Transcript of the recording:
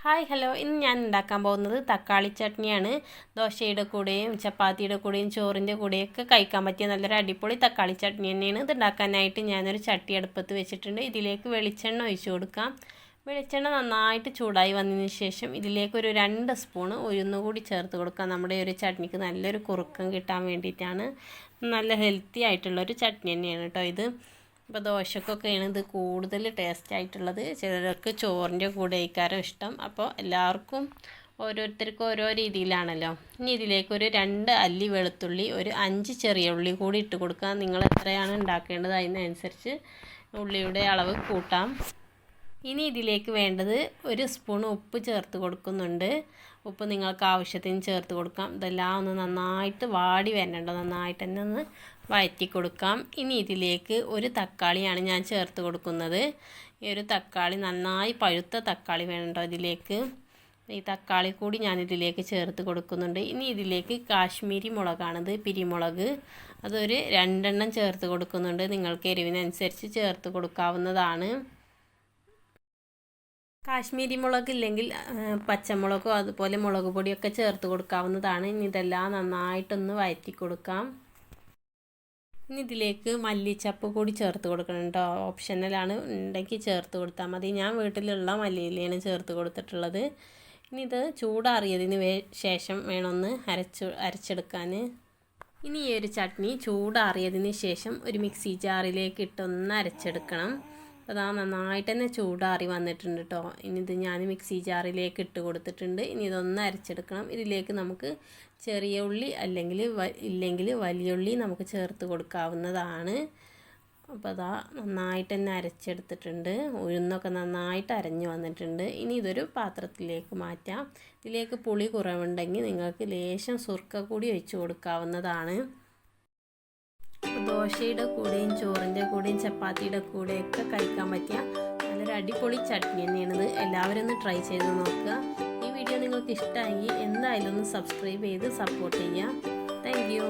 Hi hello, ഇന്ന് ഞാൻ ഉണ്ടാക്കാൻ പോകുന്നത് തക്കാളി ചട്നിയാണ്. ദോശയുടെ കൂടെയും ചപ്പാത്തിയുടെ കൂടെയും ചോറിൻ്റെ കൂടെയൊക്കെ കഴിക്കാൻ പറ്റിയ നല്ലൊരു അടിപൊളി തക്കാളി ചട്നി തന്നെയാണ്. ഇത് ഉണ്ടാക്കാനായിട്ട് ഞാനൊരു ചട്ടി അടുപ്പത്ത് വെച്ചിട്ടുണ്ട്. ഇതിലേക്ക് വെളിച്ചെണ്ണ ഒഴിച്ചു കൊടുക്കാം. വെളിച്ചെണ്ണ നന്നായിട്ട് ചൂടായി വന്നതിന് ശേഷം ഇതിലേക്ക് ഒരു 2 സ്പൂണ് ഉഴുന്നുകൂടി ചേർത്ത് കൊടുക്കാം. നമ്മുടെ ഒരു ചട്നിക്ക് നല്ലൊരു കുറുക്കം കിട്ടാൻ വേണ്ടിയിട്ടാണ്. നല്ല ഹെൽത്തി ആയിട്ടുള്ളൊരു ചട്നി തന്നെയാണ് കേട്ടോ ഇത്. ഇപ്പോൾ ദോശക്കൊക്കെയാണ് ഇത് കൂടുതൽ ടേസ്റ്റ് ആയിട്ടുള്ളത്. ചിലർക്ക് ചോറിൻ്റെ കൂടെ കഴിക്കാനും ഇഷ്ടം. അപ്പോൾ എല്ലാവർക്കും ഓരോരുത്തർക്കും ഓരോ രീതിയിലാണല്ലോ. ഇനി ഇതിലേക്ക് ഒരു 2 അല്ലി വെളുത്തുള്ളി, ഒരു 5 ചെറിയ ഉള്ളി കൂടി ഇട്ട് കൊടുക്കുക. നിങ്ങൾ എത്രയാണ് ഉണ്ടാക്കേണ്ടത് അതിനനുസരിച്ച് ഉള്ളിയുടെ അളവ് കൂട്ടാം. ഇനി ഇതിലേക്ക് വേണ്ടത് 1 സ്പൂൺ ഉപ്പ് ചേർത്ത് കൊടുക്കുന്നുണ്ട്. ഉപ്പ് നിങ്ങൾക്ക് ആവശ്യത്തിന് ചേർത്ത് കൊടുക്കാം. ഇതെല്ലാം ഒന്ന് നന്നായിട്ട് വാടി വരണുണ്ടോ, നന്നായിട്ട് തന്നെ ഒന്ന് വഴറ്റി കൊടുക്കാം. ഇനി ഇതിലേക്ക് ഒരു തക്കാളിയാണ് ഞാൻ ചേർത്ത് കൊടുക്കുന്നത്. ഈ ഒരു തക്കാളി നന്നായി പഴുത്ത തക്കാളി വേണ്ടോ ഇതിലേക്ക്. ഈ തക്കാളി കൂടി ഞാനിതിലേക്ക് ചേർത്ത് കൊടുക്കുന്നുണ്ട്. ഇനി ഇതിലേക്ക് കാശ്മീരി മുളകാണിത്, പിരിമുളക്, അതൊരു 2 എണ്ണം ചേർത്ത് കൊടുക്കുന്നുണ്ട്. നിങ്ങൾക്ക് എരിവിനനുസരിച്ച് ചേർത്ത് കൊടുക്കാവുന്നതാണ്. കാശ്മീരി മുളക് ഇല്ലെങ്കിൽ പച്ചമുളകോ അതുപോലെ മുളക് പൊടിയൊക്കെ ചേർത്ത് കൊടുക്കാവുന്നതാണ്. ഇനി ഇതെല്ലാം നന്നായിട്ടൊന്ന് വഴറ്റി കൊടുക്കാം. ഇനി ഇതിലേക്ക് മല്ലിച്ചപ്പ് കൂടി ചേർത്ത് കൊടുക്കണം കേട്ടോ. ഓപ്ഷണലാണ്, ഉണ്ടെങ്കിൽ ചേർത്ത് കൊടുത്താൽ മതി. ഞാൻ വീട്ടിലുള്ള മല്ലിയിലയാണ് ചേർത്ത് കൊടുത്തിട്ടുള്ളത്. ഇനി ഇത് ചൂടാറിയതിന് ശേഷം വേണമെന്ന് അരച്ചെടുക്കാൻ. ഇനി ഈ ഒരു ചട്നി ചൂടാറിയതിന് ശേഷം ഒരു മിക്സി ജാറിലേക്ക് ഇട്ടൊന്ന് അരച്ചെടുക്കണം. അപ്പോൾ അതാ നന്നായിട്ട് തന്നെ ചൂടാറി വന്നിട്ടുണ്ട് കേട്ടോ. ഇനി ഇത് ഞാൻ മിക്സി ജാറിലേക്ക് ഇട്ട് കൊടുത്തിട്ടുണ്ട്. ഇനി ഇതൊന്ന് അരച്ചെടുക്കണം. ഇതിലേക്ക് നമുക്ക് ചെറിയ ഉള്ളി ഇല്ലെങ്കിൽ വലിയ ഉള്ളി നമുക്ക് ചേർത്ത് കൊടുക്കാവുന്നതാണ്. അപ്പോൾ അതാ നന്നായിട്ട് തന്നെ അരച്ചെടുത്തിട്ടുണ്ട്. ഉഴുന്നൊക്കെ നന്നായിട്ട് അരഞ്ഞു വന്നിട്ടുണ്ട്. ഇനി ഇതൊരു പാത്രത്തിലേക്ക് മാറ്റാം. ഇതിലേക്ക് പുളി കുറവുണ്ടെങ്കിൽ നിങ്ങൾക്ക് ലേശം സുർക്ക കൂടി ഒഴിച്ച് കൊടുക്കാവുന്നതാണ്. ദോശയുടെ കൂടെയും ചോറിൻ്റെ കൂടെയും ചപ്പാത്തിയുടെ കൂടെയൊക്കെ കഴിക്കാൻ പറ്റിയ നല്ലൊരു അടിപൊളി ചട്നി തന്നെയാണിത്. എല്ലാവരും ഒന്ന് ട്രൈ ചെയ്ത് നോക്കുക. ഈ വീഡിയോ നിങ്ങൾക്ക് ഇഷ്ടമായെങ്കിൽ എന്തായാലും ഒന്ന് സബ്സ്ക്രൈബ് ചെയ്ത് സപ്പോർട്ട് ചെയ്യുക. Thank you.